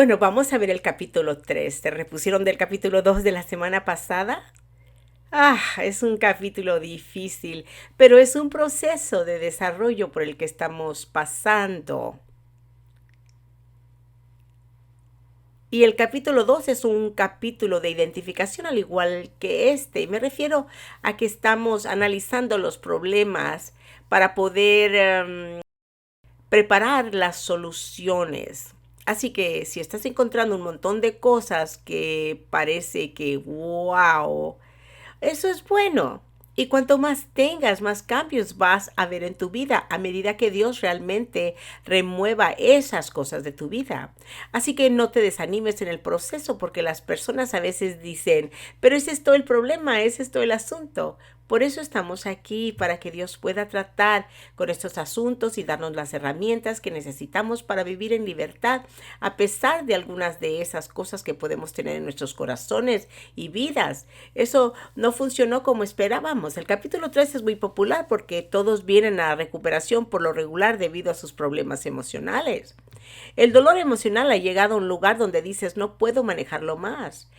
Bueno, vamos a ver el capítulo 3. ¿Te repusieron del capítulo 2 de la semana pasada? Es un capítulo difícil, pero es un proceso de desarrollo por el que estamos pasando. Y el capítulo 2 es un capítulo de identificación al igual que este. Me refiero a que estamos analizando los problemas para poder preparar las soluciones. Así que si estás encontrando un montón de cosas que parece que, wow, eso es bueno. Y cuanto más tengas, más cambios vas a ver en tu vida a medida que Dios realmente remueva esas cosas de tu vida. Así que no te desanimes en el proceso porque las personas a veces dicen, pero ese es todo el problema, ese es todo el asunto. Por eso estamos aquí, para que Dios pueda tratar con estos asuntos y darnos las herramientas que necesitamos para vivir en libertad, a pesar de algunas de esas cosas que podemos tener en nuestros corazones y vidas. Eso no funcionó como esperábamos. El capítulo 3 es muy popular porque todos vienen a la recuperación por lo regular debido a sus problemas emocionales. El dolor emocional ha llegado a un lugar donde dices no puedo manejarlo más.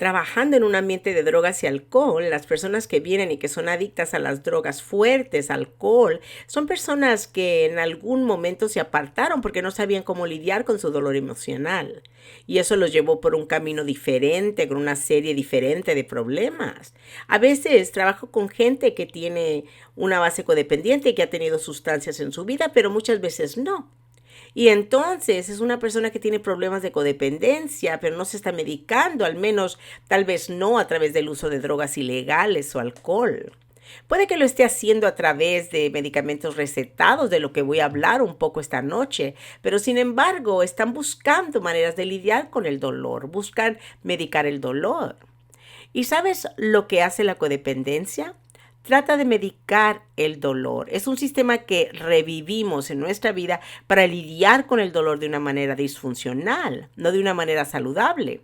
Trabajando en un ambiente de drogas y alcohol, las personas que vienen y que son adictas a las drogas fuertes, alcohol, son personas que en algún momento se apartaron porque no sabían cómo lidiar con su dolor emocional. Y eso los llevó por un camino diferente, con una serie diferente de problemas. A veces trabajo con gente que tiene una base codependiente y que ha tenido sustancias en su vida, pero muchas veces no. Y entonces es una persona que tiene problemas de codependencia, pero no se está medicando, al menos tal vez no a través del uso de drogas ilegales o alcohol. Puede que lo esté haciendo a través de medicamentos recetados, de lo que voy a hablar un poco esta noche, pero sin embargo están buscando maneras de lidiar con el dolor, buscan medicar el dolor. ¿Y sabes lo que hace la codependencia? Trata de medicar el dolor. Es un sistema que revivimos en nuestra vida para lidiar con el dolor de una manera disfuncional, no de una manera saludable.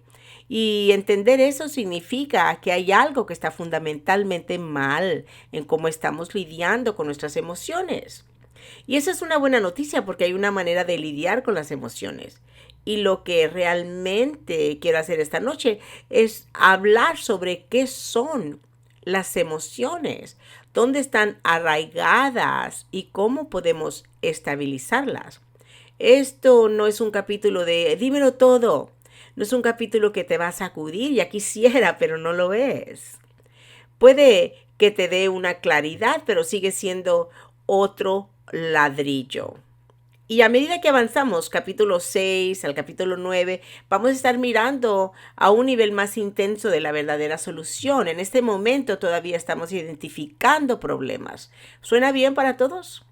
Y entender eso significa que hay algo que está fundamentalmente mal en cómo estamos lidiando con nuestras emociones. Y esa es una buena noticia porque hay una manera de lidiar con las emociones. Y lo que realmente quiero hacer esta noche es hablar sobre qué son las emociones, dónde están arraigadas y cómo podemos estabilizarlas. Esto no es un capítulo de dímelo todo. No es un capítulo que te va a sacudir, ya quisiera, pero no lo es. Puede que te dé una claridad, pero sigue siendo otro ladrillo. Y a medida que avanzamos, capítulo 6 al capítulo 9, vamos a estar mirando a un nivel más intenso de la verdadera solución. En este momento todavía estamos identificando problemas. ¿Suena bien para todos?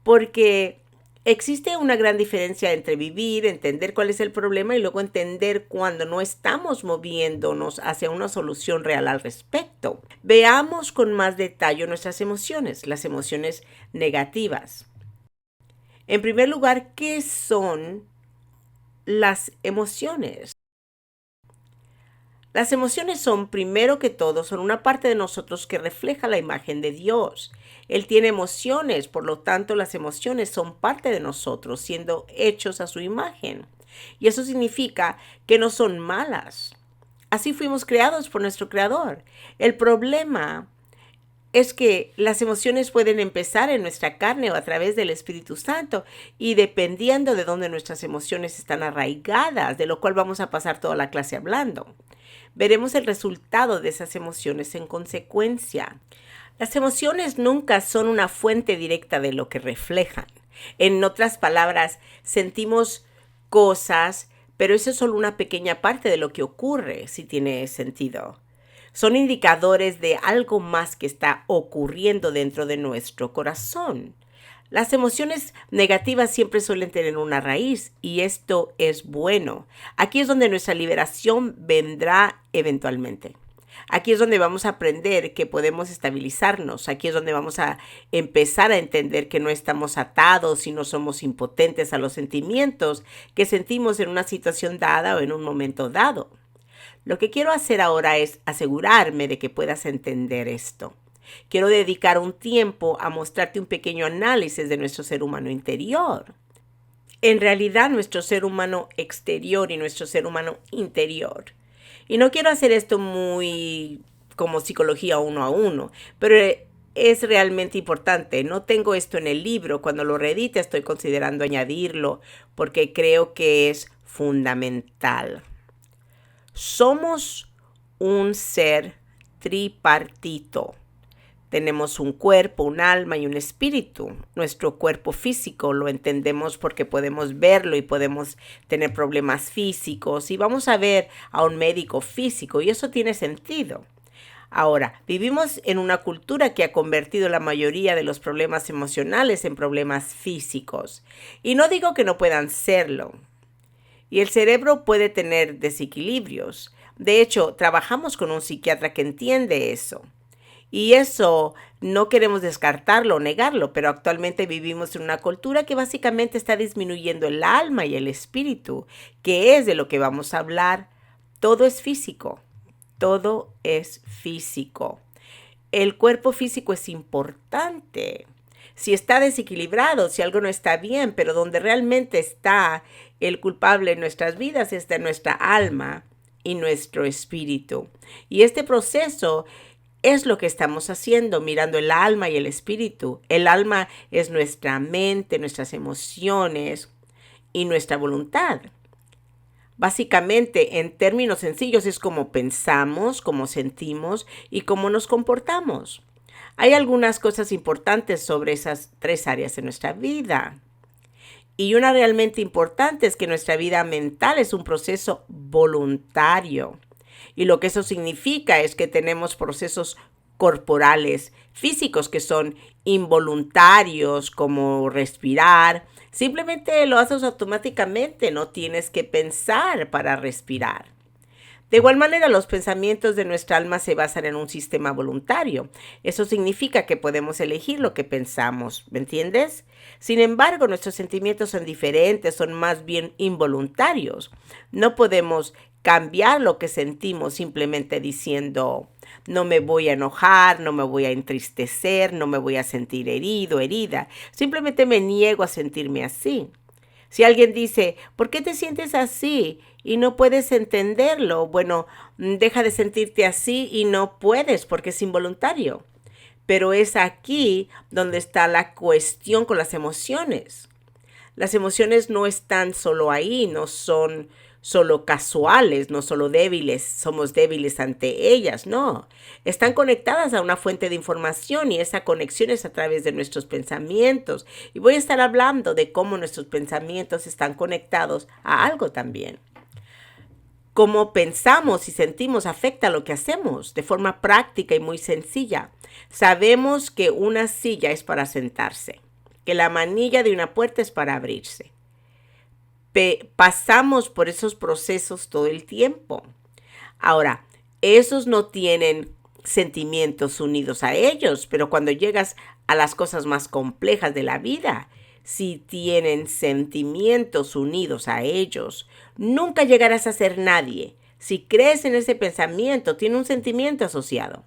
Porque existe una gran diferencia entre vivir, entender cuál es el problema y luego entender cuando no estamos moviéndonos hacia una solución real al respecto. Veamos con más detalle nuestras emociones, las emociones negativas. En primer lugar, ¿qué son las emociones? Las emociones son, primero que todo, son una parte de nosotros que refleja la imagen de Dios. Él tiene emociones, por lo tanto, las emociones son parte de nosotros, siendo hechos a su imagen. Y eso significa que no son malas. Así fuimos creados por nuestro Creador. El problema es que las emociones pueden empezar en nuestra carne o a través del Espíritu Santo y dependiendo de dónde nuestras emociones están arraigadas, de lo cual vamos a pasar toda la clase hablando, veremos el resultado de esas emociones en consecuencia. Las emociones nunca son una fuente directa de lo que reflejan. En otras palabras, sentimos cosas, pero eso es solo una pequeña parte de lo que ocurre, si tiene sentido. Son indicadores de algo más que está ocurriendo dentro de nuestro corazón. Las emociones negativas siempre suelen tener una raíz y esto es bueno. Aquí es donde nuestra liberación vendrá eventualmente. Aquí es donde vamos a aprender que podemos estabilizarnos. Aquí es donde vamos a empezar a entender que no estamos atados y no somos impotentes a los sentimientos que sentimos en una situación dada o en un momento dado. Lo que quiero hacer ahora es asegurarme de que puedas entender esto. Quiero dedicar un tiempo a mostrarte un pequeño análisis de nuestro ser humano interior. en realidad nuestro ser humano exterior y nuestro ser humano interior. Y no quiero hacer esto muy como psicología uno a uno, pero es realmente importante. No tengo esto en el libro. Cuando lo reedite estoy considerando añadirlo porque creo que es fundamental. Somos un ser tripartito. Tenemos un cuerpo, un alma y un espíritu. Nuestro cuerpo físico lo entendemos porque podemos verlo y podemos tener problemas físicos y vamos a ver a un médico físico y eso tiene sentido. Ahora, vivimos en una cultura que ha convertido la mayoría de los problemas emocionales en problemas físicos. Y no digo que no puedan serlo. Y el cerebro puede tener desequilibrios. De hecho, trabajamos con un psiquiatra que entiende eso. Y eso no queremos descartarlo o negarlo, pero actualmente vivimos en una cultura que básicamente está disminuyendo el alma y el espíritu, que es de lo que vamos a hablar. Todo es físico. Todo es físico. El cuerpo físico es importante. Si está desequilibrado, si algo no está bien, pero donde realmente está el culpable en nuestras vidas está nuestra alma y nuestro espíritu. Y este proceso es lo que estamos haciendo, mirando el alma y el espíritu. El alma es nuestra mente, nuestras emociones y nuestra voluntad. Básicamente, en términos sencillos, es cómo pensamos, cómo sentimos y cómo nos comportamos. Hay algunas cosas importantes sobre esas tres áreas de nuestra vida. Y una realmente importante es que nuestra vida mental es un proceso voluntario. Y lo que eso significa es que tenemos procesos corporales, físicos que son involuntarios, como respirar. Simplemente lo haces automáticamente, no tienes que pensar para respirar. De igual manera, los pensamientos de nuestra alma se basan en un sistema voluntario. Eso significa que podemos elegir lo que pensamos, ¿me entiendes? Sin embargo, nuestros sentimientos son diferentes, son más bien involuntarios. No podemos cambiar lo que sentimos simplemente diciendo, no me voy a enojar, no me voy a entristecer, no me voy a sentir herido, herida. Simplemente me niego a sentirme así. Si alguien dice, ¿por qué te sientes así? Y no puedes entenderlo, bueno, deja de sentirte así y no puedes porque es involuntario. Pero es aquí donde está la cuestión con las emociones. Las emociones no están solo ahí, no son solo casuales, no solo débiles, somos débiles ante ellas, no. Están conectadas a una fuente de información y esa conexión es a través de nuestros pensamientos. Y voy a estar hablando de cómo nuestros pensamientos están conectados a algo también. Cómo pensamos y sentimos afecta lo que hacemos de forma práctica y muy sencilla. Sabemos que una silla es para sentarse, que la manilla de una puerta es para abrirse. Pasamos por esos procesos todo el tiempo. Ahora, esos no tienen sentimientos unidos a ellos, pero cuando llegas a las cosas más complejas de la vida, si tienen sentimientos unidos a ellos, nunca llegarás a ser nadie. Si crees en ese pensamiento, tiene un sentimiento asociado.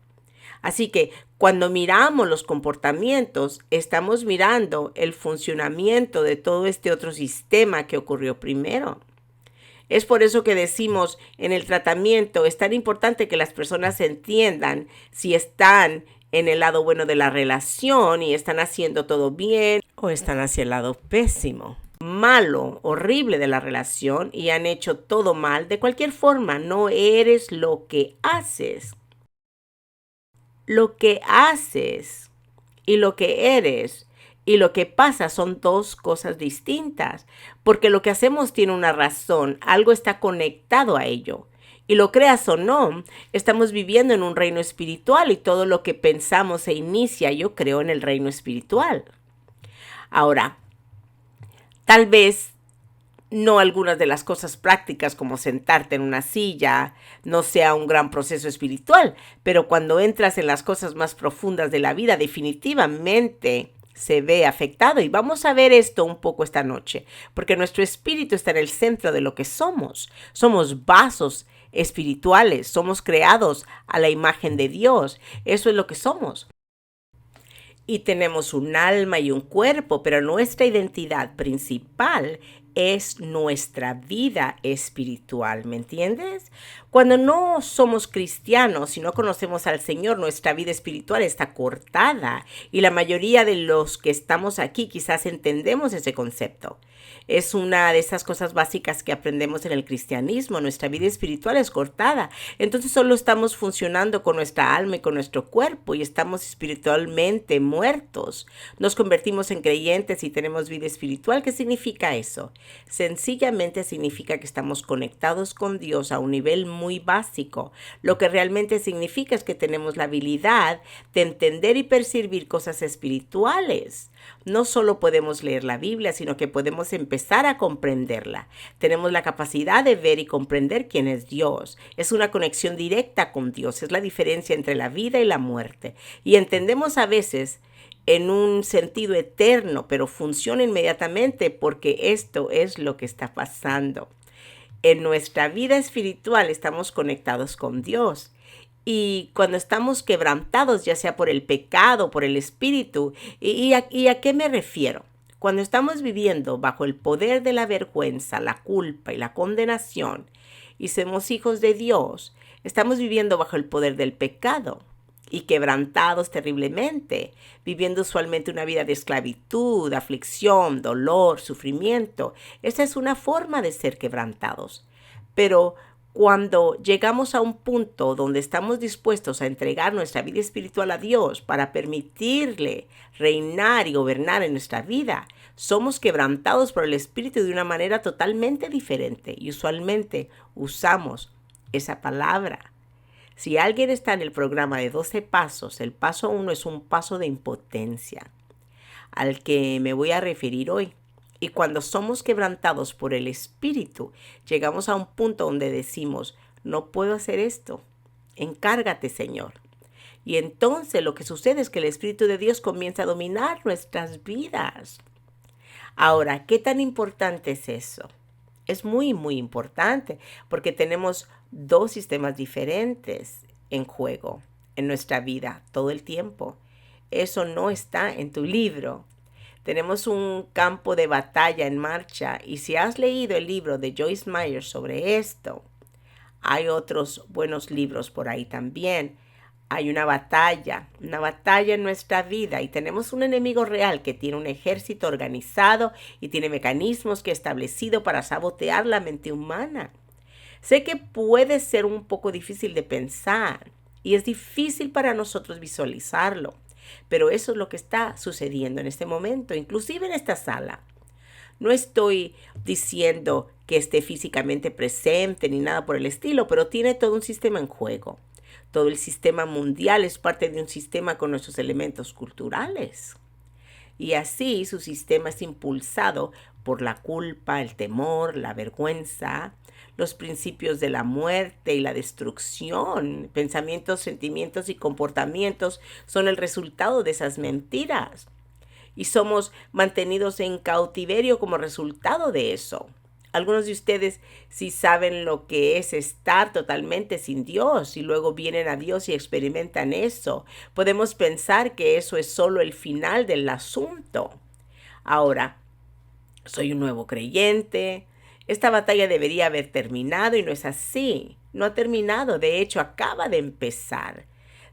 Así que cuando miramos los comportamientos, estamos mirando el funcionamiento de todo este otro sistema que ocurrió primero. Es por eso que decimos en el tratamiento, es tan importante que las personas entiendan si están en el lado bueno de la relación y están haciendo todo bien o están hacia el lado pésimo, malo, horrible de la relación y han hecho todo mal. De cualquier forma, no eres lo que haces. Lo que haces y lo que eres y lo que pasa son dos cosas distintas, porque lo que hacemos tiene una razón, algo está conectado a ello. Y lo creas o no, estamos viviendo en un reino espiritual y todo lo que pensamos se inicia, yo creo, en el reino espiritual. Ahora, tal vez no algunas de las cosas prácticas como sentarte en una silla no sea un gran proceso espiritual, pero cuando entras en las cosas más profundas de la vida definitivamente se ve afectado y vamos a ver esto un poco esta noche, porque nuestro espíritu está en el centro de lo que somos. Somos vasos espirituales, somos creados a la imagen de Dios, eso es lo que somos. Y tenemos un alma y un cuerpo, pero nuestra identidad principal es nuestra vida espiritual, ¿me entiendes? Cuando no somos cristianos y no conocemos al Señor, nuestra vida espiritual está cortada y la mayoría de los que estamos aquí quizás entendemos ese concepto. Es una de esas cosas básicas que aprendemos en el cristianismo. Nuestra vida espiritual es cortada. Entonces solo estamos funcionando con nuestra alma y con nuestro cuerpo y estamos espiritualmente muertos. Nos convertimos en creyentes y tenemos vida espiritual. ¿Qué significa eso? Sencillamente significa que estamos conectados con Dios a un nivel muy básico. Lo que realmente significa es que tenemos la habilidad de entender y percibir cosas espirituales. No solo podemos leer la Biblia, sino que podemos empezar a comprenderla. Tenemos la capacidad de ver y comprender quién es Dios. Es una conexión directa con Dios. Es la diferencia entre la vida y la muerte. Y entendemos a veces en un sentido eterno, pero funciona inmediatamente porque esto es lo que está pasando. En nuestra vida espiritual estamos conectados con Dios. Y cuando estamos quebrantados, ya sea por el pecado, por el espíritu, ¿y a qué me refiero? Cuando estamos viviendo bajo el poder de la vergüenza, la culpa y la condenación, y somos hijos de Dios, estamos viviendo bajo el poder del pecado y quebrantados terriblemente, viviendo usualmente una vida de esclavitud, aflicción, dolor, sufrimiento. Esa es una forma de ser quebrantados. Pero cuando llegamos a un punto donde estamos dispuestos a entregar nuestra vida espiritual a Dios para permitirle reinar y gobernar en nuestra vida, somos quebrantados por el Espíritu de una manera totalmente diferente y usualmente usamos esa palabra. Si alguien está en el programa de 12 pasos, el paso 1 es un paso de impotencia al que me voy a referir hoy. Y cuando somos quebrantados por el Espíritu, llegamos a un punto donde decimos, no puedo hacer esto, encárgate, Señor. Y entonces lo que sucede es que el Espíritu de Dios comienza a dominar nuestras vidas. Ahora, ¿qué tan importante es eso? Es muy, muy importante porque tenemos dos sistemas diferentes en juego en nuestra vida todo el tiempo. Eso no está en tu libro. Tenemos un campo de batalla en marcha y si has leído el libro de Joyce Meyer sobre esto, hay otros buenos libros por ahí también. Hay una batalla en nuestra vida y tenemos un enemigo real que tiene un ejército organizado y tiene mecanismos que ha establecido para sabotear la mente humana. Sé que puede ser un poco difícil de pensar y es difícil para nosotros visualizarlo, pero eso es lo que está sucediendo en este momento, inclusive en esta sala. No estoy diciendo que esté físicamente presente ni nada por el estilo, pero tiene todo un sistema en juego. Todo el sistema mundial es parte de un sistema con nuestros elementos culturales. Y así su sistema es impulsado por la culpa, el temor, la vergüenza, los principios de la muerte y la destrucción. Pensamientos, sentimientos y comportamientos son el resultado de esas mentiras. Y somos mantenidos en cautiverio como resultado de eso. Algunos de ustedes sí saben lo que es estar totalmente sin Dios y luego vienen a Dios y experimentan eso. Podemos pensar que eso es solo el final del asunto. Ahora, soy un nuevo creyente. Esta batalla debería haber terminado y no es así. No ha terminado, de hecho, acaba de empezar.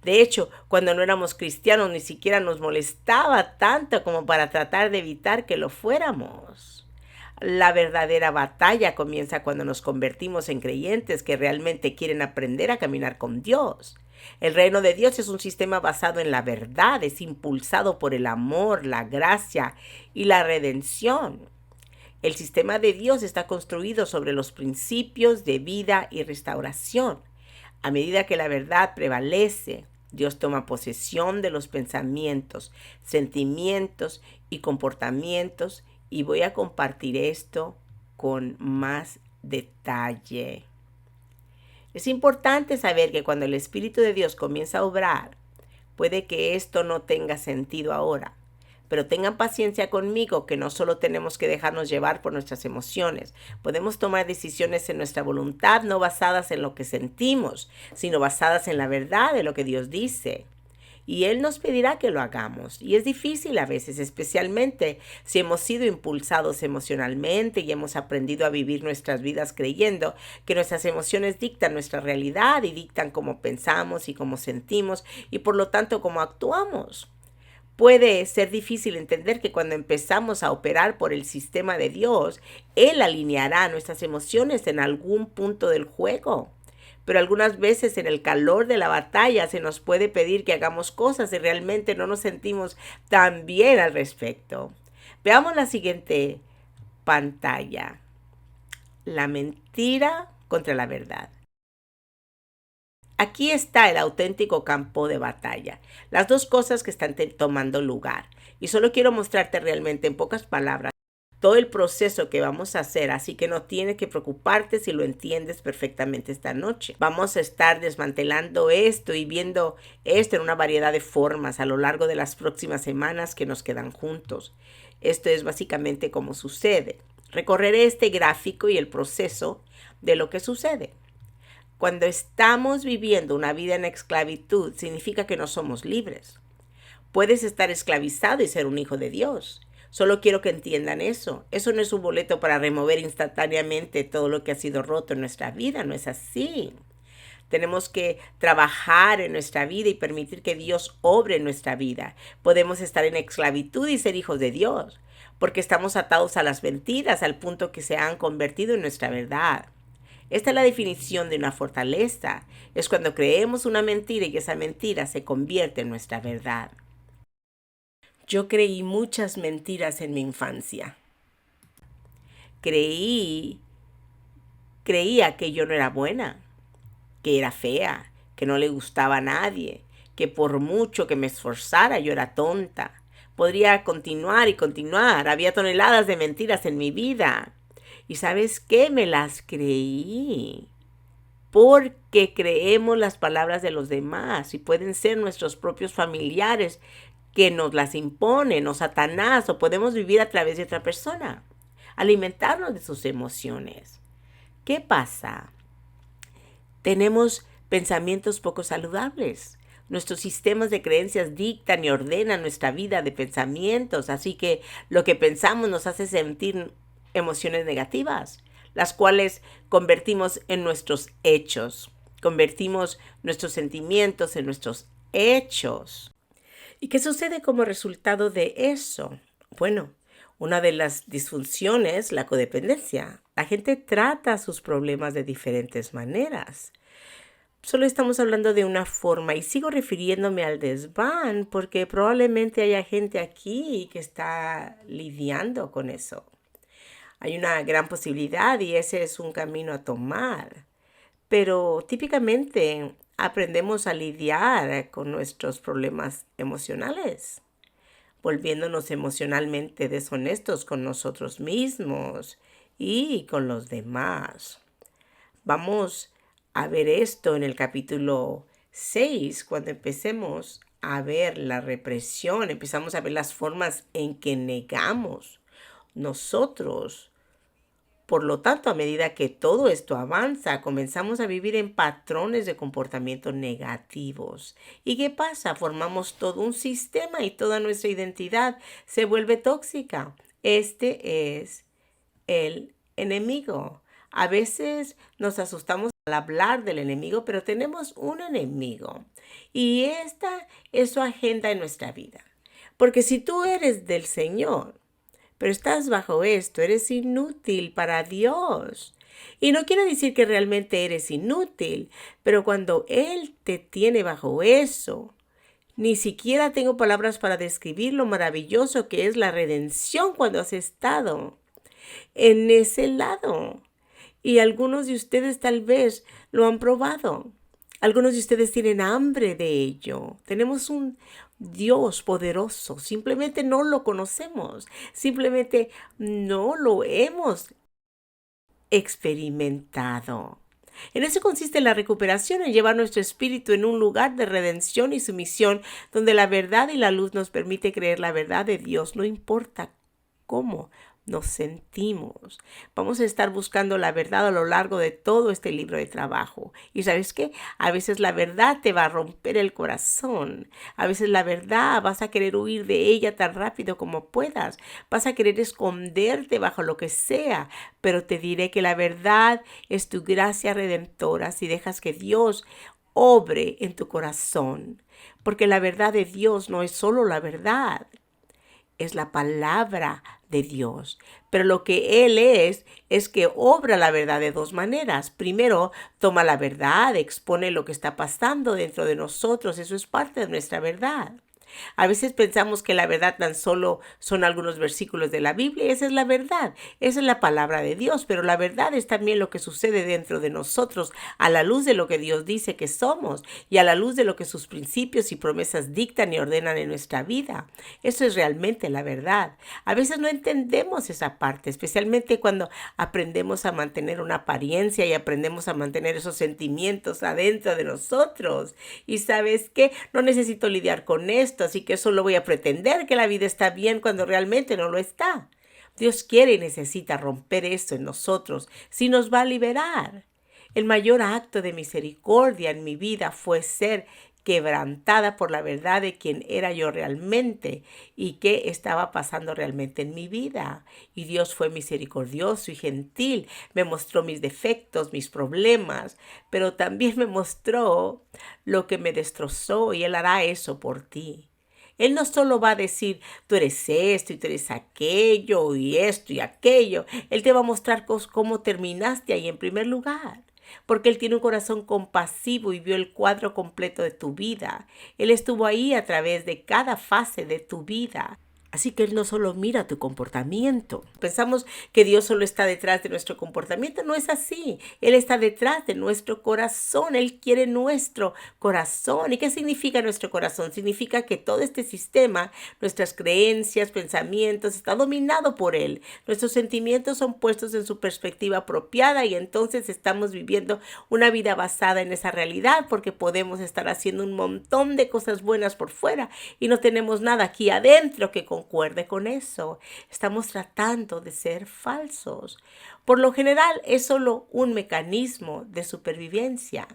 De hecho, cuando no éramos cristianos ni siquiera nos molestaba tanto como para tratar de evitar que lo fuéramos. La verdadera batalla comienza cuando nos convertimos en creyentes que realmente quieren aprender a caminar con Dios. El reino de Dios es un sistema basado en la verdad, es impulsado por el amor, la gracia y la redención. El sistema de Dios está construido sobre los principios de vida y restauración. A medida que la verdad prevalece, Dios toma posesión de los pensamientos, sentimientos y comportamientos y voy a compartir esto con más detalle. Es importante saber que cuando el Espíritu de Dios comienza a obrar, puede que esto no tenga sentido ahora, pero tengan paciencia conmigo que no solo tenemos que dejarnos llevar por nuestras emociones, podemos tomar decisiones en nuestra voluntad no basadas en lo que sentimos, sino basadas en la verdad de lo que Dios dice. y Él nos pedirá que lo hagamos. Y es difícil a veces, especialmente si hemos sido impulsados emocionalmente y hemos aprendido a vivir nuestras vidas creyendo que nuestras emociones dictan nuestra realidad y dictan cómo pensamos y cómo sentimos y por lo tanto cómo actuamos. Puede ser difícil entender que cuando empezamos a operar por el sistema de Dios, Él alineará nuestras emociones en algún punto del juego. Pero algunas veces en el calor de la batalla se nos puede pedir que hagamos cosas y realmente no nos sentimos tan bien al respecto. Veamos la siguiente pantalla. La mentira contra la verdad. Aquí está el auténtico campo de batalla, las dos cosas que están tomando lugar. Y solo quiero mostrarte realmente en pocas palabras todo el proceso que vamos a hacer, así que no tienes que preocuparte si lo entiendes perfectamente esta noche. Vamos a estar desmantelando esto y viendo esto en una variedad de formas a lo largo de las próximas semanas que nos quedan juntos. Esto es básicamente cómo sucede. Recorreré este gráfico y el proceso de lo que sucede. Cuando estamos viviendo una vida en esclavitud, significa que no somos libres. Puedes estar esclavizado y ser un hijo de Dios. Solo quiero que entiendan eso. Eso no es un boleto para remover instantáneamente todo lo que ha sido roto en nuestra vida. No es así. Tenemos que trabajar en nuestra vida y permitir que Dios obre en nuestra vida. Podemos estar en esclavitud y ser hijos de Dios, porque estamos atados a las mentiras al punto que se han convertido en nuestra verdad. Esta es la definición de una fortaleza. Es cuando creemos una mentira y esa mentira se convierte en nuestra verdad. Yo creí muchas mentiras en mi infancia. Creía que yo no era buena, que era fea, que no le gustaba a nadie, que por mucho que me esforzara yo era tonta. Podría continuar y continuar. Había toneladas de mentiras en mi vida. ¿Y sabes qué? Me las creí. Porque creemos las palabras de los demás y pueden ser nuestros propios familiares que nos las imponen, o Satanás, o podemos vivir a través de otra persona, alimentarnos de sus emociones. ¿Qué pasa? Tenemos pensamientos poco saludables. Nuestros sistemas de creencias dictan y ordenan nuestra vida de pensamientos, así que lo que pensamos nos hace sentir emociones negativas, las cuales convertimos en nuestros hechos. Convertimos nuestros sentimientos en nuestros hechos. ¿Y qué sucede como resultado de eso? Bueno, una de las disfunciones, la codependencia. La gente trata sus problemas de diferentes maneras. Solo estamos hablando de una forma y sigo refiriéndome al desván porque probablemente haya gente aquí que está lidiando con eso. Hay una gran posibilidad y ese es un camino a tomar. Pero típicamente aprendemos a lidiar con nuestros problemas emocionales, volviéndonos emocionalmente deshonestos con nosotros mismos y con los demás. Vamos a ver esto en el capítulo 6, cuando empecemos a ver la represión, empezamos a ver las formas en que negamos nosotros. Por lo tanto, a medida que todo esto avanza, comenzamos a vivir en patrones de comportamiento negativos. ¿Y qué pasa? Formamos todo un sistema y toda nuestra identidad se vuelve tóxica. Este es el enemigo. A veces nos asustamos al hablar del enemigo, pero tenemos un enemigo. Y esta es su agenda en nuestra vida. Porque si tú eres del Señor, pero estás bajo esto, eres inútil para Dios. Y no quiero decir que realmente eres inútil, pero cuando Él te tiene bajo eso, ni siquiera tengo palabras para describir lo maravilloso que es la redención cuando has estado en ese lado. Y algunos de ustedes tal vez lo han probado. Algunos de ustedes tienen hambre de ello. Tenemos un Dios poderoso. Simplemente no lo conocemos. Simplemente no lo hemos experimentado. En eso consiste la recuperación, en llevar nuestro espíritu en un lugar de redención y sumisión, donde la verdad y la luz nos permite creer la verdad de Dios, no importa cómo nos sentimos. Vamos a estar buscando la verdad a lo largo de todo este libro de trabajo. Y ¿sabes qué? A veces la verdad te va a romper el corazón. A veces la verdad vas a querer huir de ella tan rápido como puedas. Vas a querer esconderte bajo lo que sea. Pero te diré que la verdad es tu gracia redentora si dejas que Dios obre en tu corazón. Porque la verdad de Dios no es solo la verdad, es la palabra de Dios. Pero lo que Él es que obra la verdad de dos maneras. Primero, toma la verdad, expone lo que está pasando dentro de nosotros. Eso es parte de nuestra verdad. A veces pensamos que la verdad tan solo son algunos versículos de la Biblia. Esa es la verdad. Esa es la palabra de Dios. Pero la verdad es también lo que sucede dentro de nosotros a la luz de lo que Dios dice que somos y a la luz de lo que sus principios y promesas dictan y ordenan en nuestra vida. Eso es realmente la verdad. A veces no entendemos esa parte, especialmente cuando aprendemos a mantener una apariencia y aprendemos a mantener esos sentimientos adentro de nosotros. Y ¿sabes qué? No necesito lidiar con esto, así que solo voy a pretender que la vida está bien cuando realmente no lo está. Dios quiere y necesita romper esto en nosotros, si nos va a liberar. El mayor acto de misericordia en mi vida fue ser quebrantada por la verdad de quién era yo realmente y qué estaba pasando realmente en mi vida. Y Dios fue misericordioso y gentil, me mostró mis defectos, mis problemas, pero también me mostró lo que me destrozó y Él hará eso por ti. Él no solo va a decir, tú eres esto y tú eres aquello y esto y aquello. Él te va a mostrar cómo terminaste ahí en primer lugar. Porque Él tiene un corazón compasivo y vio el cuadro completo de tu vida. Él estuvo ahí a través de cada fase de tu vida. Así que Él no solo mira tu comportamiento. Pensamos que Dios solo está detrás de nuestro comportamiento. No es así. Él está detrás de nuestro corazón. Él quiere nuestro corazón. ¿Y qué significa nuestro corazón? Significa que todo este sistema, nuestras creencias, pensamientos, está dominado por Él. Nuestros sentimientos son puestos en su perspectiva apropiada y entonces estamos viviendo una vida basada en esa realidad porque podemos estar haciendo un montón de cosas buenas por fuera y no tenemos nada aquí adentro que concuerde con eso. Estamos tratando de ser falsos. Por lo general es solo un mecanismo de supervivencia.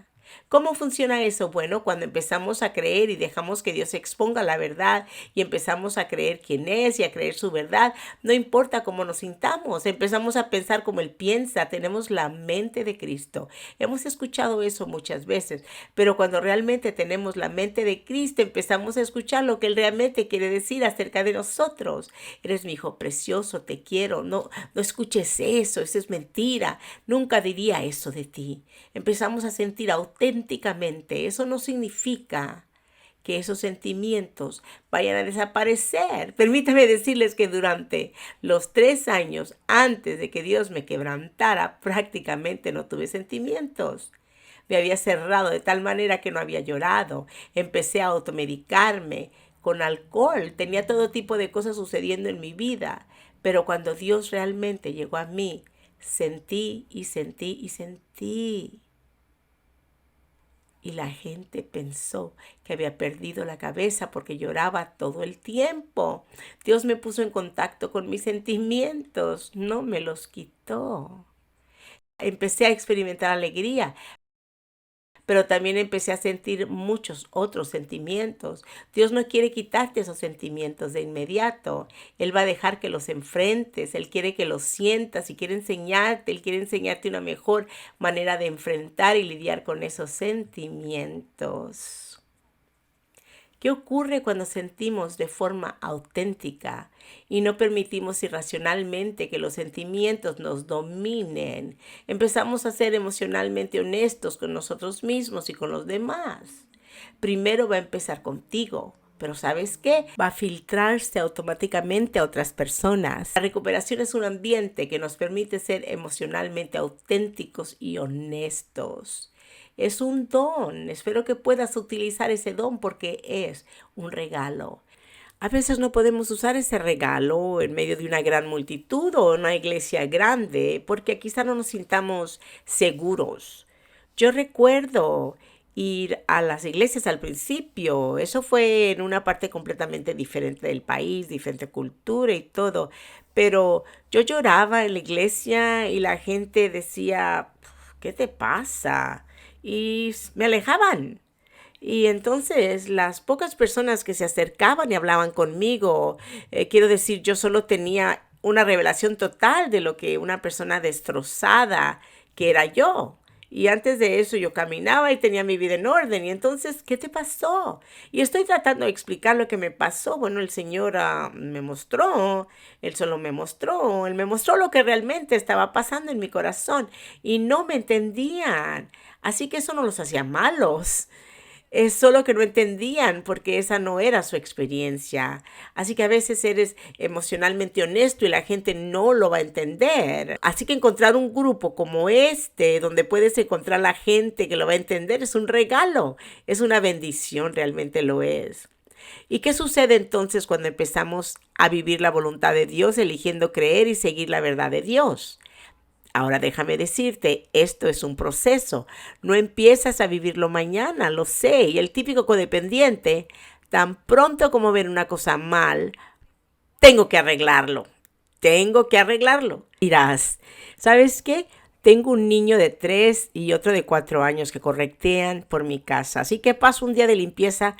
¿Cómo funciona eso? Bueno, cuando empezamos a creer y dejamos que Dios exponga la verdad y empezamos a creer quién es y a creer su verdad, no importa cómo nos sintamos, empezamos a pensar como Él piensa, tenemos la mente de Cristo. Hemos escuchado eso muchas veces, pero cuando realmente tenemos la mente de Cristo, empezamos a escuchar lo que Él realmente quiere decir acerca de nosotros. Eres mi hijo precioso, te quiero, no escuches eso es mentira, nunca diría eso de ti. Empezamos a sentir auténticamente. Eso no significa que esos sentimientos vayan a desaparecer. Permítame decirles que durante los 3 años antes de que Dios me quebrantara, prácticamente no tuve sentimientos. Me había cerrado de tal manera que no había llorado. Empecé a automedicarme con alcohol. Tenía todo tipo de cosas sucediendo en mi vida. Pero cuando Dios realmente llegó a mí, sentí y sentí y sentí. Y la gente pensó que había perdido la cabeza porque lloraba todo el tiempo. Dios me puso en contacto con mis sentimientos, no me los quitó. Empecé a experimentar alegría, pero también empecé a sentir muchos otros sentimientos. Dios no quiere quitarte esos sentimientos de inmediato. Él va a dejar que los enfrentes. Él quiere que los sientas y quiere enseñarte. Él quiere enseñarte una mejor manera de enfrentar y lidiar con esos sentimientos. ¿Qué ocurre cuando sentimos de forma auténtica y no permitimos irracionalmente que los sentimientos nos dominen? Empezamos a ser emocionalmente honestos con nosotros mismos y con los demás. Primero va a empezar contigo, pero ¿sabes qué? Va a filtrarse automáticamente a otras personas. La recuperación es un ambiente que nos permite ser emocionalmente auténticos y honestos. Es un don. Espero que puedas utilizar ese don porque es un regalo. A veces no podemos usar ese regalo en medio de una gran multitud o una iglesia grande porque quizá no nos sintamos seguros. Yo recuerdo ir a las iglesias al principio. Eso fue en una parte completamente diferente del país, diferente cultura y todo. Pero yo lloraba en la iglesia y la gente decía, ¿qué te pasa? Y me alejaban. Y entonces las pocas personas que se acercaban y hablaban conmigo, quiero decir, yo solo tenía una revelación total de lo que una persona destrozada que era yo. Y antes de eso yo caminaba y tenía mi vida en orden. Y entonces, ¿qué te pasó? Y estoy tratando de explicar lo que me pasó. Bueno, el Señor me mostró, Él solo me mostró, Él me mostró lo que realmente estaba pasando en mi corazón. Y no me entendían. Así que eso no los hacía malos. Es solo que no entendían porque esa no era su experiencia. Así que a veces eres emocionalmente honesto y la gente no lo va a entender. Así que encontrar un grupo como este, donde puedes encontrar la gente que lo va a entender, es un regalo, es una bendición, realmente lo es. ¿Y qué sucede entonces cuando empezamos a vivir la voluntad de Dios, eligiendo creer y seguir la verdad de Dios? Ahora déjame decirte, esto es un proceso. No empiezas a vivirlo mañana, lo sé. Y el típico codependiente, tan pronto como ver una cosa mal, tengo que arreglarlo. Tengo que arreglarlo. Dirás, ¿sabes qué? Tengo un niño de 3 y otro de 4 años que corretean por mi casa. Así que paso un día de limpieza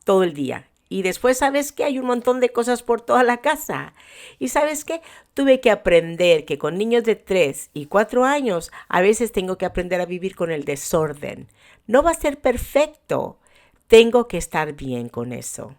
todo el día. Y después, ¿sabes qué? Hay un montón de cosas por toda la casa. Y ¿sabes qué? Tuve que aprender que con niños de 3 y 4 años, a veces tengo que aprender a vivir con el desorden. No va a ser perfecto. Tengo que estar bien con eso.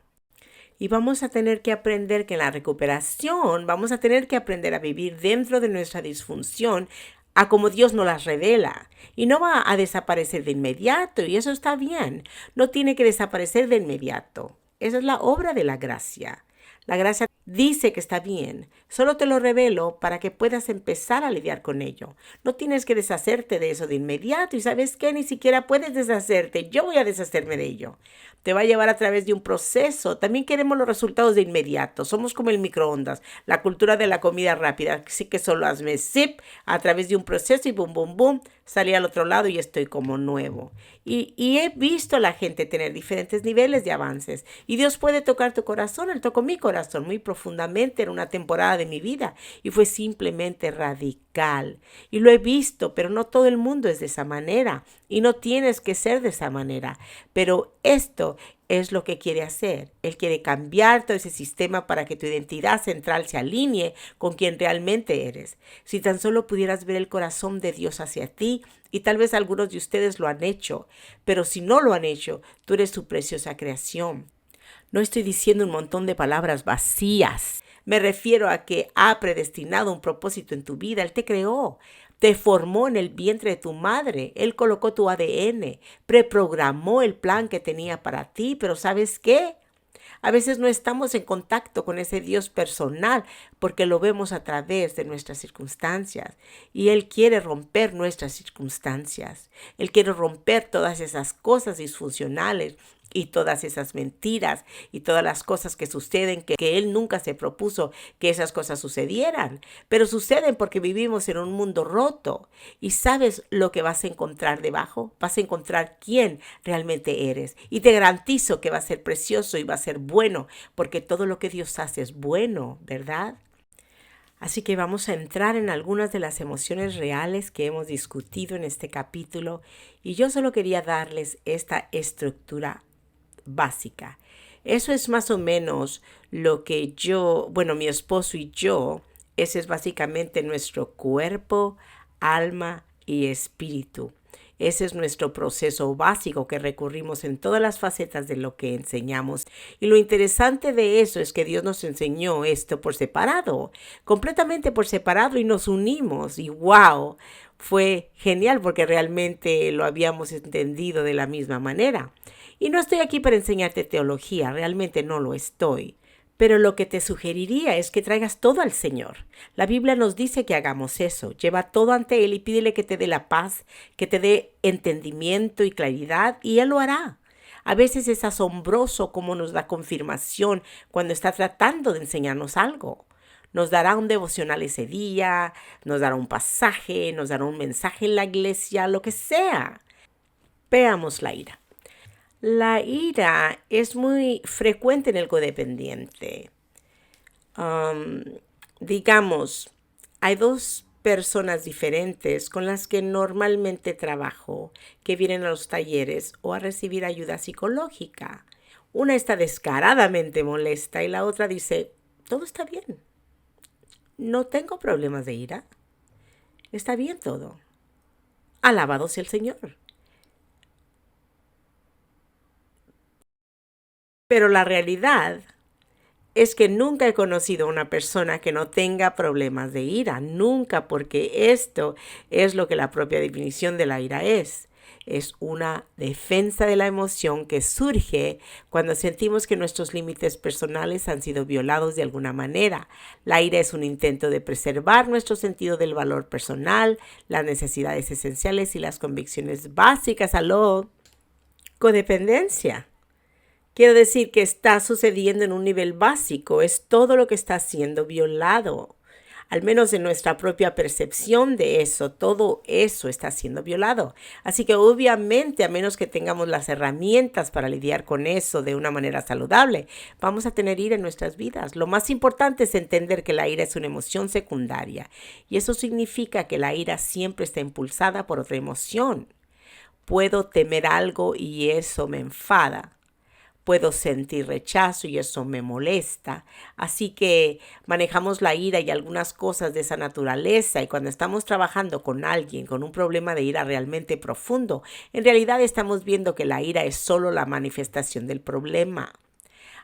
Y vamos a tener que aprender que en la recuperación vamos a tener que aprender a vivir dentro de nuestra disfunción a como Dios nos las revela. Y no va a desaparecer de inmediato, y eso está bien. No tiene que desaparecer de inmediato. Esa es la obra de la gracia. La gracia dice que está bien. Solo te lo revelo para que puedas empezar a lidiar con ello. No tienes que deshacerte de eso de inmediato. Y ¿sabes qué? Ni siquiera puedes deshacerte. Yo voy a deshacerme de ello. Te va a llevar a través de un proceso. También queremos los resultados de inmediato. Somos como el microondas, la cultura de la comida rápida. Así que solo hazme zip a través de un proceso y boom, boom, boom. Salí al otro lado y estoy como nuevo. Y he visto a la gente tener diferentes niveles de avances. Y Dios puede tocar tu corazón. Él tocó mi corazón muy profundamente en una temporada de mi vida. Y fue simplemente radical. Y lo he visto, pero no todo el mundo es de esa manera. Y no tienes que ser de esa manera. Pero esto es lo que quiere hacer. Él quiere cambiar todo ese sistema para que tu identidad central se alinee con quien realmente eres. Si tan solo pudieras ver el corazón de Dios hacia ti, y tal vez algunos de ustedes lo han hecho, pero si no lo han hecho, tú eres su preciosa creación. No estoy diciendo un montón de palabras vacías. Me refiero a que ha predestinado un propósito en tu vida. Él te creó, te formó en el vientre de tu madre. Él colocó tu ADN, preprogramó el plan que tenía para ti. Pero ¿sabes qué? A veces no estamos en contacto con ese Dios personal porque lo vemos a través de nuestras circunstancias. Y Él quiere romper nuestras circunstancias. Él quiere romper todas esas cosas disfuncionales y todas esas mentiras y todas las cosas que suceden que Él nunca se propuso que esas cosas sucedieran. Pero suceden porque vivimos en un mundo roto. ¿Y sabes lo que vas a encontrar debajo? Vas a encontrar quién realmente eres. Y te garantizo que va a ser precioso y va a ser bueno, porque todo lo que Dios hace es bueno, ¿verdad? Así que vamos a entrar en algunas de las emociones reales que hemos discutido en este capítulo, y yo solo quería darles esta estructura básica. Eso es más o menos lo que mi esposo y yo, ese es básicamente nuestro cuerpo, alma y espíritu. Ese es nuestro proceso básico que recurrimos en todas las facetas de lo que enseñamos. Y lo interesante de eso es que Dios nos enseñó esto por separado, completamente por separado, y nos unimos. Y wow, fue genial porque realmente lo habíamos entendido de la misma manera. Y no estoy aquí para enseñarte teología, realmente no lo estoy. Pero lo que te sugeriría es que traigas todo al Señor. La Biblia nos dice que hagamos eso. Lleva todo ante Él y pídele que te dé la paz, que te dé entendimiento y claridad, y Él lo hará. A veces es asombroso cómo nos da confirmación cuando está tratando de enseñarnos algo. Nos dará un devocional ese día, nos dará un pasaje, nos dará un mensaje en la iglesia, lo que sea. Veamos la ira. La ira es muy frecuente en el codependiente. Am, digamos, hay dos personas diferentes con las que normalmente trabajo, que vienen a los talleres o a recibir ayuda psicológica. Una está descaradamente molesta y la otra dice, todo está bien, no tengo problemas de ira, está bien todo. Alabado sea el Señor. Pero la realidad es que nunca he conocido a una persona que no tenga problemas de ira, nunca, porque esto es lo que la propia definición de la ira es. Es una defensa de la emoción que surge cuando sentimos que nuestros límites personales han sido violados de alguna manera. La ira es un intento de preservar nuestro sentido del valor personal, las necesidades esenciales y las convicciones básicas a la codependencia. Quiero decir que está sucediendo en un nivel básico, es todo lo que está siendo violado. Al menos en nuestra propia percepción de eso, todo eso está siendo violado. Así que obviamente, a menos que tengamos las herramientas para lidiar con eso de una manera saludable, vamos a tener ira en nuestras vidas. Lo más importante es entender que la ira es una emoción secundaria y eso significa que la ira siempre está impulsada por otra emoción. Puedo temer algo y eso me enfada. Puedo sentir rechazo y eso me molesta. Así que manejamos la ira y algunas cosas de esa naturaleza y cuando estamos trabajando con alguien con un problema de ira realmente profundo, en realidad estamos viendo que la ira es solo la manifestación del problema.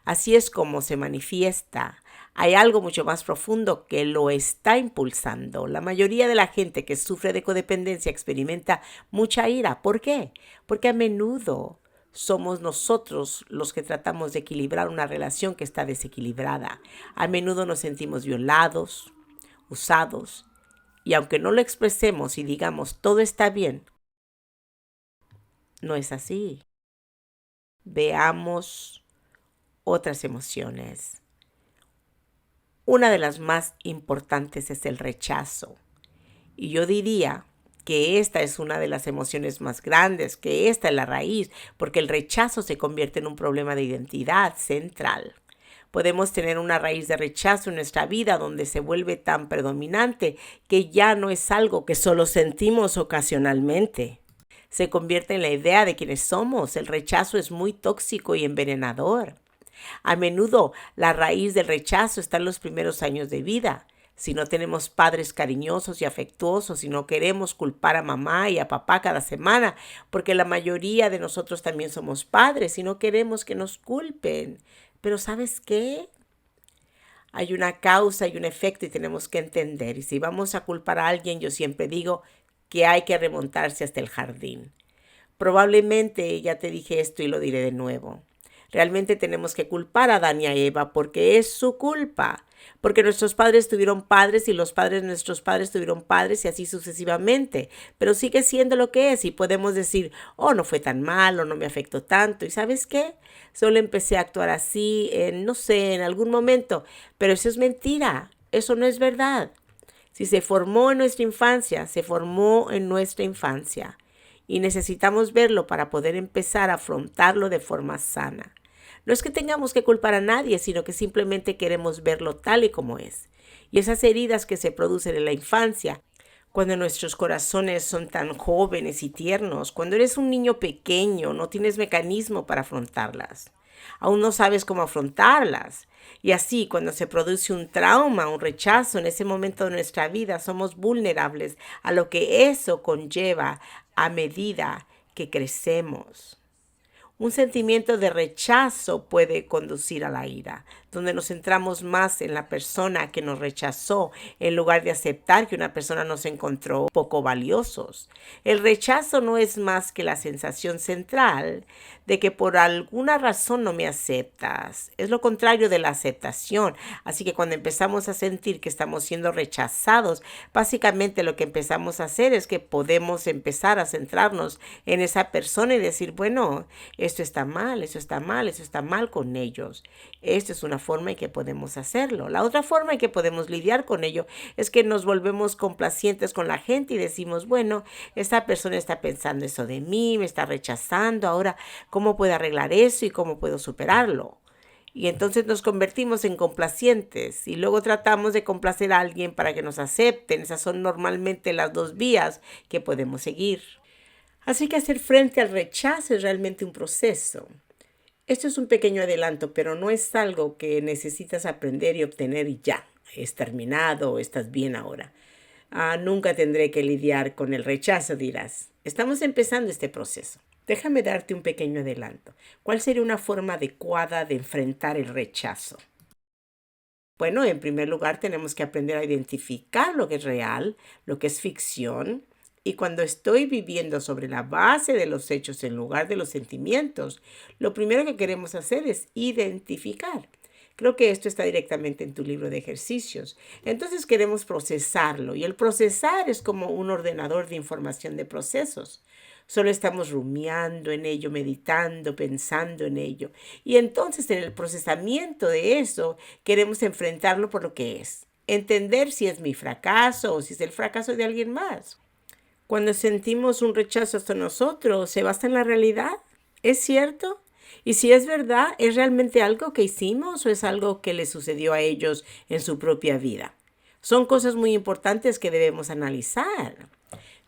Así es como se manifiesta. Hay algo mucho más profundo que lo está impulsando. La mayoría de la gente que sufre de codependencia experimenta mucha ira. ¿Por qué? Porque a menudo somos nosotros los que tratamos de equilibrar una relación que está desequilibrada. A menudo nos sentimos violados, usados, y aunque no lo expresemos y digamos todo está bien, no es así. Veamos otras emociones. Una de las más importantes es el rechazo. Y yo diría que esta es una de las emociones más grandes, que esta es la raíz, porque el rechazo se convierte en un problema de identidad central. Podemos tener una raíz de rechazo en nuestra vida donde se vuelve tan predominante que ya no es algo que solo sentimos ocasionalmente. Se convierte en la idea de quienes somos. El rechazo es muy tóxico y envenenador. A menudo la raíz del rechazo está en los primeros años de vida. Si no tenemos padres cariñosos y afectuosos, si no queremos culpar a mamá y a papá cada semana, porque la mayoría de nosotros también somos padres y no queremos que nos culpen. Pero ¿sabes qué? Hay una causa y un efecto y tenemos que entender. Y si vamos a culpar a alguien, yo siempre digo que hay que remontarse hasta el jardín. Probablemente ya te dije esto y lo diré de nuevo. Realmente tenemos que culpar a Adán y a Eva porque es su culpa. Porque nuestros padres tuvieron padres y los padres de nuestros padres tuvieron padres y así sucesivamente. Pero sigue siendo lo que es y podemos decir, oh, no fue tan mal o no me afectó tanto. ¿Y sabes qué? Solo empecé a actuar así no sé, en algún momento. Pero eso es mentira. Eso no es verdad. Si se formó en nuestra infancia, se formó en nuestra infancia. Y necesitamos verlo para poder empezar a afrontarlo de forma sana. No es que tengamos que culpar a nadie, sino que simplemente queremos verlo tal y como es. Y esas heridas que se producen en la infancia, cuando nuestros corazones son tan jóvenes y tiernos, cuando eres un niño pequeño, no tienes mecanismo para afrontarlas. Aún no sabes cómo afrontarlas. Y así, cuando se produce un trauma, un rechazo en ese momento de nuestra vida, somos vulnerables a lo que eso conlleva a medida que crecemos. Un sentimiento de rechazo puede conducir a la ira, donde nos centramos más en la persona que nos rechazó en lugar de aceptar que una persona nos encontró poco valiosos. El rechazo no es más que la sensación central de que por alguna razón no me aceptas. Es lo contrario de la aceptación. Así que cuando empezamos a sentir que estamos siendo rechazados, básicamente lo que empezamos a hacer es que podemos empezar a centrarnos en esa persona y decir, bueno, esto está mal, eso está mal, eso está mal con ellos. Esta es una forma en que podemos hacerlo. La otra forma en que podemos lidiar con ello es que nos volvemos complacientes con la gente y decimos, bueno, esta persona está pensando eso de mí, me está rechazando, ahora, ¿cómo puedo arreglar eso y cómo puedo superarlo? Y entonces nos convertimos en complacientes y luego tratamos de complacer a alguien para que nos acepten. Esas son normalmente las dos vías que podemos seguir. Así que hacer frente al rechazo es realmente un proceso. Esto es un pequeño adelanto, pero no es algo que necesitas aprender y obtener y ya. Es terminado, estás bien ahora. Nunca tendré que lidiar con el rechazo, dirás. Estamos empezando este proceso. Déjame darte un pequeño adelanto. ¿Cuál sería una forma adecuada de enfrentar el rechazo? Bueno, en primer lugar tenemos que aprender a identificar lo que es real, lo que es ficción. Y cuando estoy viviendo sobre la base de los hechos en lugar de los sentimientos, lo primero que queremos hacer es identificar. Creo que esto está directamente en tu libro de ejercicios. Entonces queremos procesarlo y el procesar es como un ordenador de información de procesos. Solo estamos rumiando en ello, meditando, pensando en ello. Y entonces en el procesamiento de eso queremos enfrentarlo por lo que es. Entender si es mi fracaso o si es el fracaso de alguien más. Cuando sentimos un rechazo hasta nosotros, ¿se basa en la realidad? ¿Es cierto? Y si es verdad, ¿es realmente algo que hicimos o es algo que les sucedió a ellos en su propia vida? Son cosas muy importantes que debemos analizar.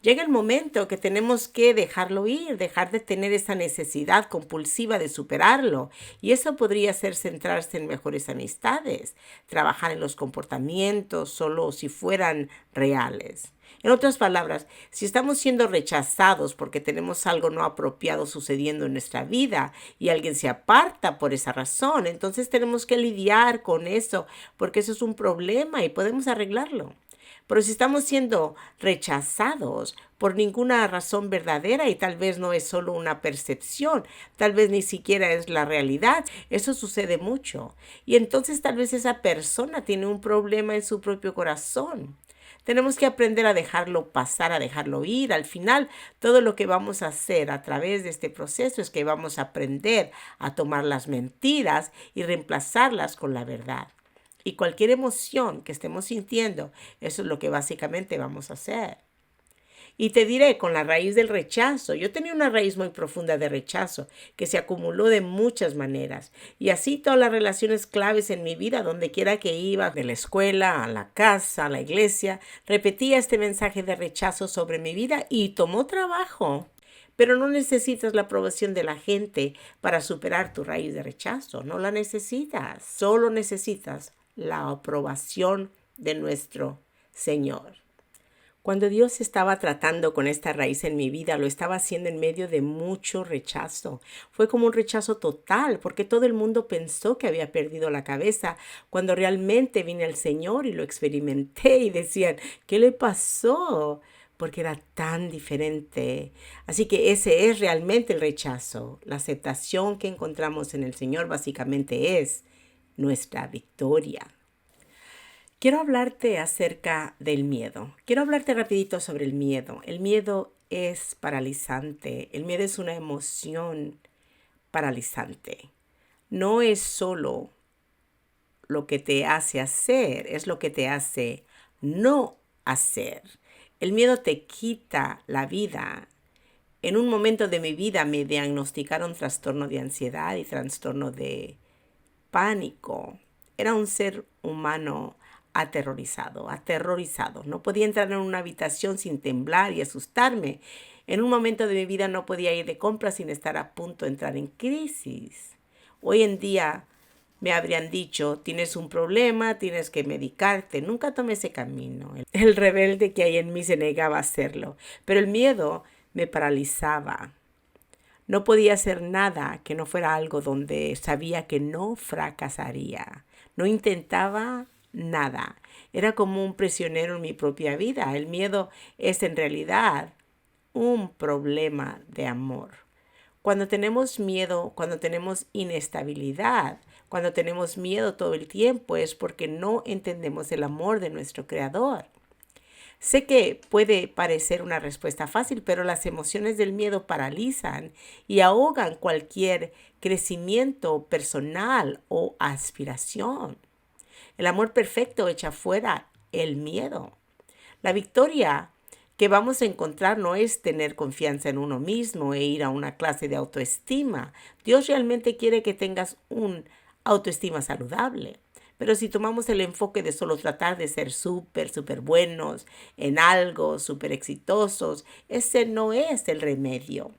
Llega el momento que tenemos que dejarlo ir, dejar de tener esa necesidad compulsiva de superarlo. Y eso podría ser centrarse en mejores amistades, trabajar en los comportamientos solo si fueran reales. En otras palabras, si estamos siendo rechazados porque tenemos algo no apropiado sucediendo en nuestra vida y alguien se aparta por esa razón, entonces tenemos que lidiar con eso porque eso es un problema y podemos arreglarlo. Pero si estamos siendo rechazados por ninguna razón verdadera y tal vez no es solo una percepción, tal vez ni siquiera es la realidad, eso sucede mucho. Y entonces tal vez esa persona tiene un problema en su propio corazón. Tenemos que aprender a dejarlo pasar, a dejarlo ir. Al final, todo lo que vamos a hacer a través de este proceso es que vamos a aprender a tomar las mentiras y reemplazarlas con la verdad. Y cualquier emoción que estemos sintiendo, eso es lo que básicamente vamos a hacer. Y te diré, con la raíz del rechazo, yo tenía una raíz muy profunda de rechazo que se acumuló de muchas maneras. Y así todas las relaciones claves en mi vida, donde quiera que iba, de la escuela, a la casa, a la iglesia, repetía este mensaje de rechazo sobre mi vida y tomó trabajo. Pero no necesitas la aprobación de la gente para superar tu raíz de rechazo. No la necesitas. Solo necesitas la aprobación de nuestro Señor. Cuando Dios estaba tratando con esta raíz en mi vida, lo estaba haciendo en medio de mucho rechazo. Fue como un rechazo total, porque todo el mundo pensó que había perdido la cabeza, cuando realmente vine al Señor y lo experimenté y decían, ¿qué le pasó? Porque era tan diferente. Así que ese es realmente el rechazo. La aceptación que encontramos en el Señor básicamente es nuestra victoria. Quiero hablarte acerca del miedo. Quiero hablarte rapidito sobre el miedo. El miedo es paralizante. El miedo es una emoción paralizante. No es solo lo que te hace hacer, es lo que te hace no hacer. El miedo te quita la vida. En un momento de mi vida me diagnosticaron trastorno de ansiedad y trastorno de pánico. Era un ser humano aterrorizado. No podía entrar en una habitación sin temblar y asustarme. En un momento de mi vida no podía ir de compras sin estar a punto de entrar en crisis. Hoy en día me habrían dicho, tienes un problema, tienes que medicarte. Nunca tomé ese camino. El rebelde que hay en mí se negaba a hacerlo, pero el miedo me paralizaba. No podía hacer nada que no fuera algo donde sabía que no fracasaría. No intentaba nada. Era como un prisionero en mi propia vida. El miedo es en realidad un problema de amor. Cuando tenemos miedo, cuando tenemos inestabilidad, cuando tenemos miedo todo el tiempo es porque no entendemos el amor de nuestro Creador. Sé que puede parecer una respuesta fácil, pero las emociones del miedo paralizan y ahogan cualquier crecimiento personal o aspiración. El amor perfecto echa fuera el miedo. La victoria que vamos a encontrar no es tener confianza en uno mismo e ir a una clase de autoestima. Dios realmente quiere que tengas un autoestima saludable. Pero si tomamos el enfoque de solo tratar de ser súper buenos en algo, súper exitosos, ese no es el remedio.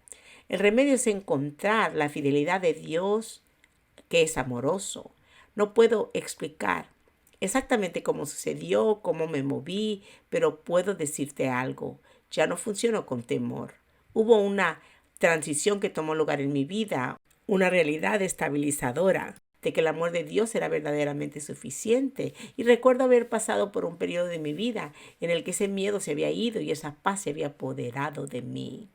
El remedio es encontrar la fidelidad de Dios, que es amoroso. No puedo explicar exactamente cómo sucedió, cómo me moví, pero puedo decirte algo. Ya no funciono con temor. Hubo una transición que tomó lugar en mi vida, una realidad estabilizadora de que el amor de Dios era verdaderamente suficiente. Y recuerdo haber pasado por un periodo de mi vida en el que ese miedo se había ido y esa paz se había apoderado de mí.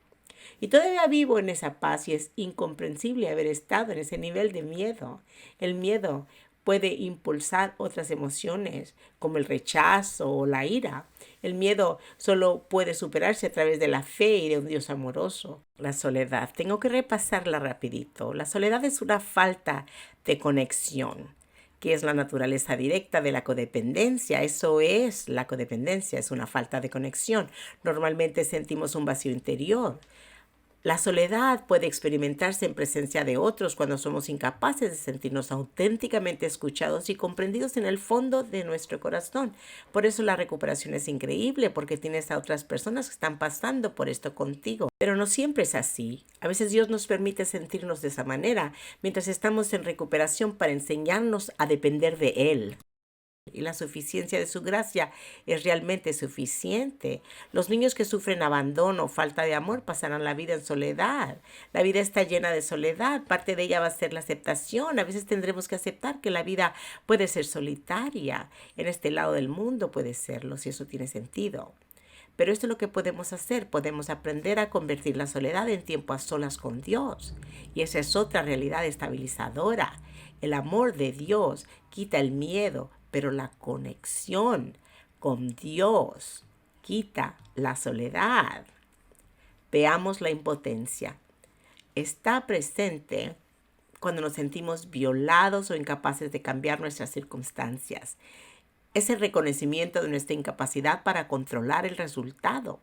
Y todavía vivo en esa paz y es incomprensible haber estado en ese nivel de miedo. El miedo puede impulsar otras emociones como el rechazo o la ira. El miedo solo puede superarse a través de la fe y de un Dios amoroso. La soledad, tengo que repasarla rapidito. La soledad es una falta de conexión, que es la naturaleza directa de la codependencia. Eso es la codependencia, es una falta de conexión. Normalmente sentimos un vacío interior. La soledad puede experimentarse en presencia de otros cuando somos incapaces de sentirnos auténticamente escuchados y comprendidos en el fondo de nuestro corazón. Por eso la recuperación es increíble, porque tienes a otras personas que están pasando por esto contigo. Pero no siempre es así. A veces Dios nos permite sentirnos de esa manera mientras estamos en recuperación para enseñarnos a depender de Él. Y la suficiencia de su gracia es realmente suficiente. Los niños que sufren abandono o falta de amor pasarán la vida en soledad. La vida está llena de soledad. Parte de ella va a ser la aceptación. A veces tendremos que aceptar que la vida puede ser solitaria. En este lado del mundo puede serlo, si eso tiene sentido. Pero esto es lo que podemos hacer. Podemos aprender a convertir la soledad en tiempo a solas con Dios. Y esa es otra realidad estabilizadora. El amor de Dios quita el miedo, pero la conexión con Dios quita la soledad. Veamos la impotencia. Está presente cuando nos sentimos violados o incapaces de cambiar nuestras circunstancias. Es el reconocimiento de nuestra incapacidad para controlar el resultado.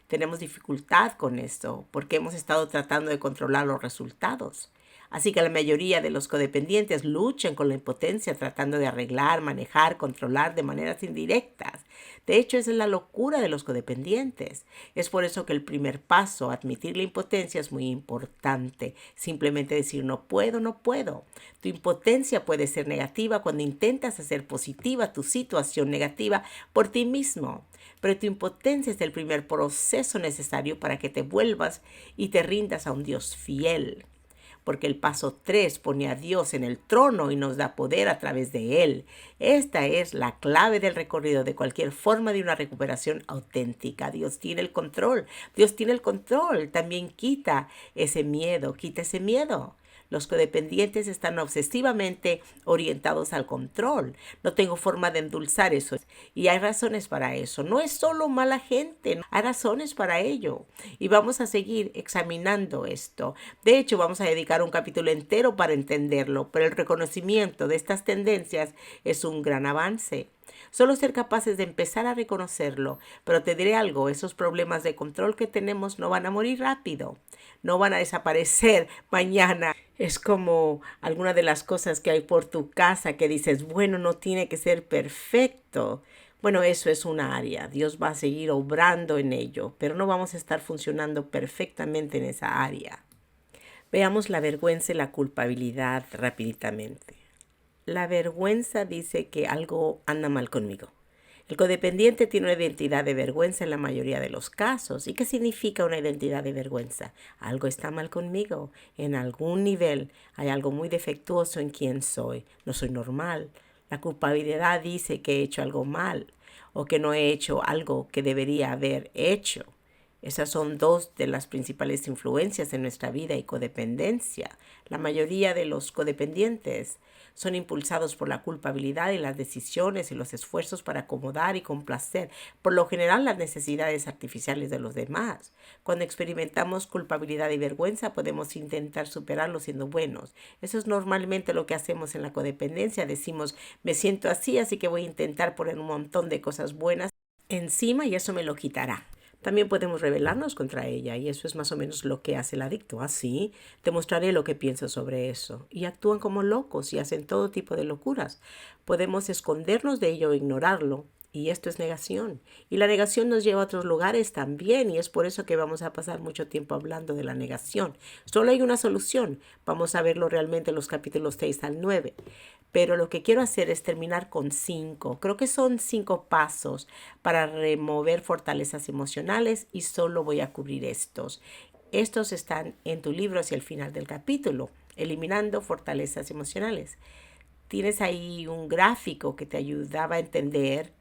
Tenemos dificultad con esto porque hemos estado tratando de controlar los resultados. Así que la mayoría de los codependientes luchan con la impotencia tratando de arreglar, manejar, controlar de maneras indirectas. De hecho, esa es la locura de los codependientes. Es por eso que el primer paso, admitir la impotencia, es muy importante. Simplemente decir no puedo, no puedo. Tu impotencia puede ser negativa cuando intentas hacer positiva tu situación negativa por ti mismo. Pero tu impotencia es el primer proceso necesario para que te vuelvas y te rindas a un Dios fiel. Porque el paso 3 pone a Dios en el trono y nos da poder a través de Él. Esta es la clave del recorrido de cualquier forma de una recuperación auténtica. Dios tiene el control. Dios tiene el control. También quita ese miedo. Quita ese miedo. Los codependientes están obsesivamente orientados al control. No tengo forma de endulzar eso. Y hay razones para eso. No es solo mala gente. Hay razones para ello. Y vamos a seguir examinando esto. De hecho, vamos a dedicar un capítulo entero para entenderlo. Pero el reconocimiento de estas tendencias es un gran avance. Solo ser capaces de empezar a reconocerlo. Pero te diré algo, esos problemas de control que tenemos no van a morir rápido. No van a desaparecer mañana. Es como alguna de las cosas que hay por tu casa que dices, bueno, no tiene que ser perfecto. Bueno, eso es una área. Dios va a seguir obrando en ello, pero no vamos a estar funcionando perfectamente en esa área. Veamos la vergüenza y la culpabilidad rápidamente. La vergüenza dice que algo anda mal conmigo. El codependiente tiene una identidad de vergüenza en la mayoría de los casos. ¿Y qué significa una identidad de vergüenza? Algo está mal conmigo. En algún nivel hay algo muy defectuoso en quién soy. No soy normal. La culpabilidad dice que he hecho algo mal o que no he hecho algo que debería haber hecho. Esas son dos de las principales influencias en nuestra vida y codependencia. La mayoría de los codependientes son impulsados por la culpabilidad y las decisiones y los esfuerzos para acomodar y complacer, por lo general, las necesidades artificiales de los demás. Cuando experimentamos culpabilidad y vergüenza, podemos intentar superarlo siendo buenos. Eso es normalmente lo que hacemos en la codependencia. Decimos, me siento así, así que voy a intentar poner un montón de cosas buenas encima y eso me lo quitará. También podemos rebelarnos contra ella y eso es más o menos lo que hace el adicto. Así, te mostraré lo que pienso sobre eso. Y actúan como locos y hacen todo tipo de locuras. Podemos escondernos de ello o ignorarlo. Y esto es negación. Y la negación nos lleva a otros lugares también. Y es por eso que vamos a pasar mucho tiempo hablando de la negación. Solo hay una solución. Vamos a verlo realmente en los capítulos 6 al 9. Pero lo que quiero hacer es terminar con 5. Creo que son 5 pasos para remover fortalezas emocionales y solo voy a cubrir estos. Estos están en tu libro hacia el final del capítulo, eliminando fortalezas emocionales. Tienes ahí un gráfico que te ayudaba a entender,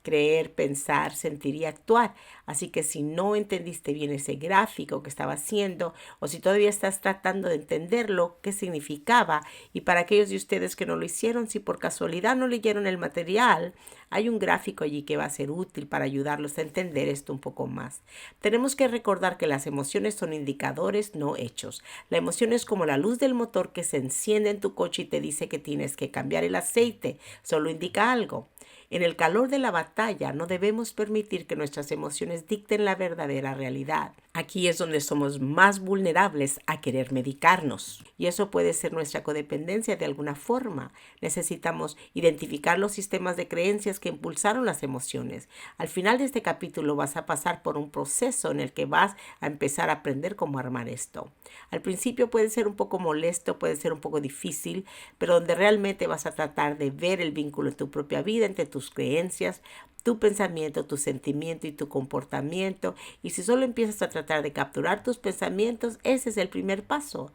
creer, pensar, sentir y actuar. Así que si no entendiste bien ese gráfico que estaba haciendo o si todavía estás tratando de entenderlo, qué significaba, y para aquellos de ustedes que no lo hicieron, si por casualidad no leyeron el material, hay un gráfico allí que va a ser útil para ayudarlos a entender esto un poco más. Tenemos que recordar que las emociones son indicadores, no hechos. La emoción es como la luz del motor que se enciende en tu coche y te dice que tienes que cambiar el aceite. Solo indica algo. En el calor de la batalla no debemos permitir que nuestras emociones dicten la verdadera realidad. Aquí es donde somos más vulnerables a querer medicarnos. Y eso puede ser nuestra codependencia de alguna forma. Necesitamos identificar los sistemas de creencias que impulsaron las emociones. Al final de este capítulo vas a pasar por un proceso en el que vas a empezar a aprender cómo armar esto. Al principio puede ser un poco molesto, puede ser un poco difícil, pero donde realmente vas a tratar de ver el vínculo en tu propia vida entre tus creencias, tu pensamiento, tu sentimiento y tu comportamiento. Y si solo empiezas a tratar de capturar tus pensamientos, ese es el primer paso.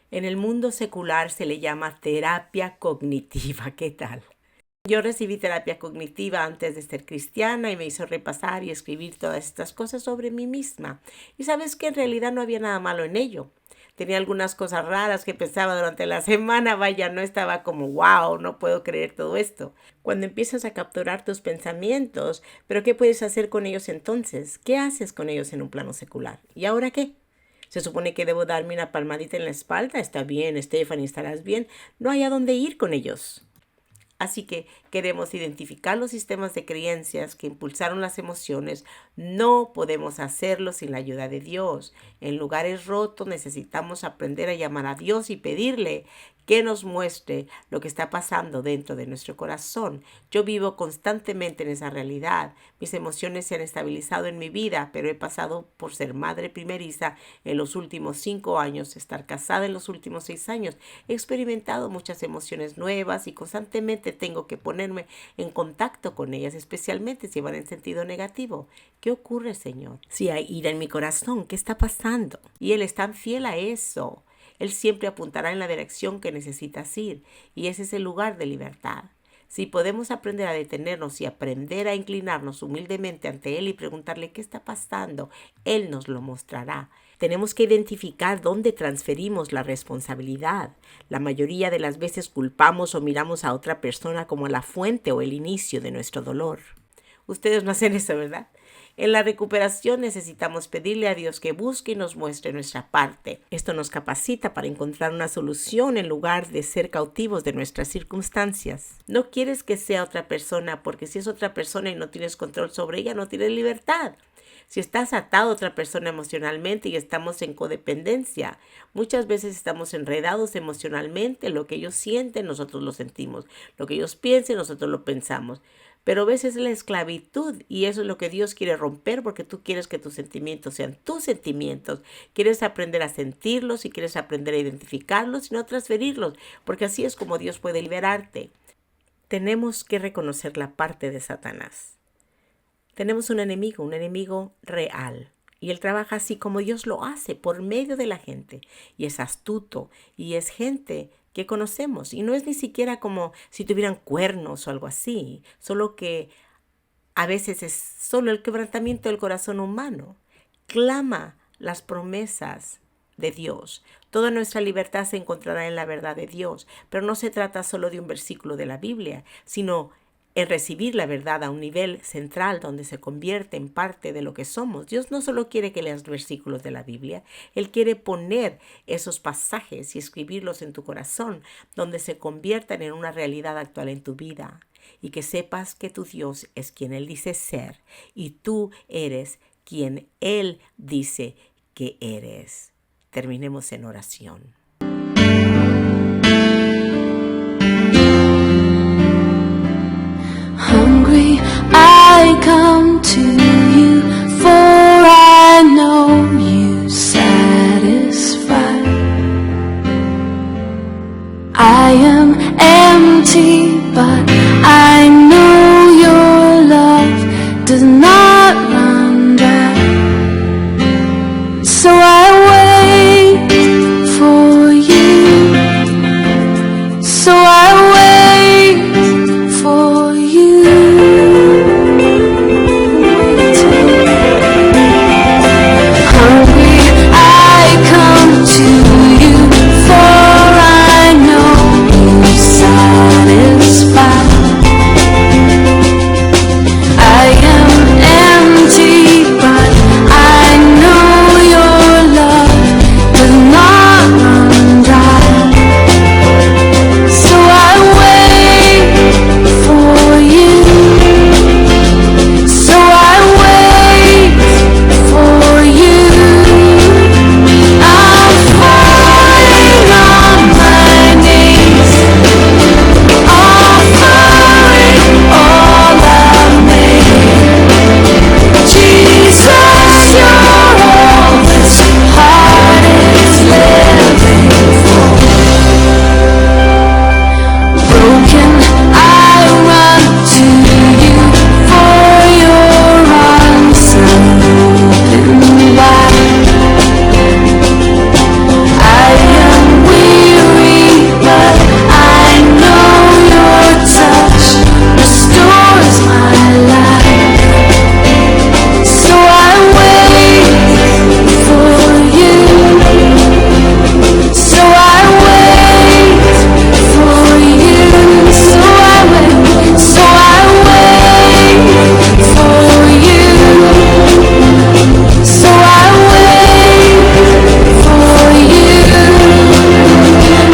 En el mundo secular se le llama terapia cognitiva. ¿Qué tal? Yo recibí terapia cognitiva antes de ser cristiana y me hizo repasar y escribir todas estas cosas sobre mí misma. Y sabes que en realidad no había nada malo en ello. Tenía algunas cosas raras que pensaba durante la semana, vaya, no estaba como, wow, no puedo creer todo esto. Cuando empiezas a capturar tus pensamientos, pero ¿qué puedes hacer con ellos entonces? ¿Qué haces con ellos en un plano secular? ¿Y ahora qué? Se supone que debo darme una palmadita en la espalda. Está bien, Stephanie, estarás bien. No hay a dónde ir con ellos. Así que queremos identificar los sistemas de creencias que impulsaron las emociones. No podemos hacerlo sin la ayuda de Dios. En lugares rotos necesitamos aprender a llamar a Dios y pedirle que nos muestre lo que está pasando dentro de nuestro corazón. Yo vivo constantemente en esa realidad. Mis emociones se han estabilizado en mi vida, pero he pasado por ser madre primeriza en los últimos 5 años, estar casada en los últimos 6 años. He experimentado muchas emociones nuevas y constantemente tengo que ponerme en contacto con ellas, especialmente si van en sentido negativo. ¿Qué ocurre, Señor? Si hay ira en mi corazón, ¿qué está pasando? Y Él es tan fiel a eso. Él siempre apuntará en la dirección que necesitas ir, y ese es el lugar de libertad. Si podemos aprender a detenernos y aprender a inclinarnos humildemente ante Él y preguntarle qué está pasando, Él nos lo mostrará. Tenemos que identificar dónde transferimos la responsabilidad. La mayoría de las veces culpamos o miramos a otra persona como la fuente o el inicio de nuestro dolor. Ustedes no hacen eso, ¿verdad? En la recuperación necesitamos pedirle a Dios que busque y nos muestre nuestra parte. Esto nos capacita para encontrar una solución en lugar de ser cautivos de nuestras circunstancias. No quieres que sea otra persona, porque si es otra persona y no tienes control sobre ella, no tienes libertad. Si estás atado a otra persona emocionalmente y estamos en codependencia, muchas veces estamos enredados emocionalmente. Lo que ellos sienten, nosotros lo sentimos. Lo que ellos piensen, nosotros lo pensamos. Pero a veces es la esclavitud y eso es lo que Dios quiere romper porque tú quieres que tus sentimientos sean tus sentimientos. Quieres aprender a sentirlos y quieres aprender a identificarlos y no transferirlos, porque así es como Dios puede liberarte. Tenemos que reconocer la parte de Satanás. Tenemos un enemigo real. Y él trabaja así como Dios lo hace, por medio de la gente. Y es astuto y es gente que conocemos. Y no es ni siquiera como si tuvieran cuernos o algo así. Solo que a veces es solo el quebrantamiento del corazón humano. Clama las promesas de Dios. Toda nuestra libertad se encontrará en la verdad de Dios, pero no se trata solo de un versículo de la Biblia, sino en recibir la verdad a un nivel central donde se convierte en parte de lo que somos. Dios no solo quiere que leas versículos de la Biblia, Él quiere poner esos pasajes y escribirlos en tu corazón, donde se conviertan en una realidad actual en tu vida, y que sepas que tu Dios es quien Él dice ser y tú eres quien Él dice que eres. Terminemos en oración.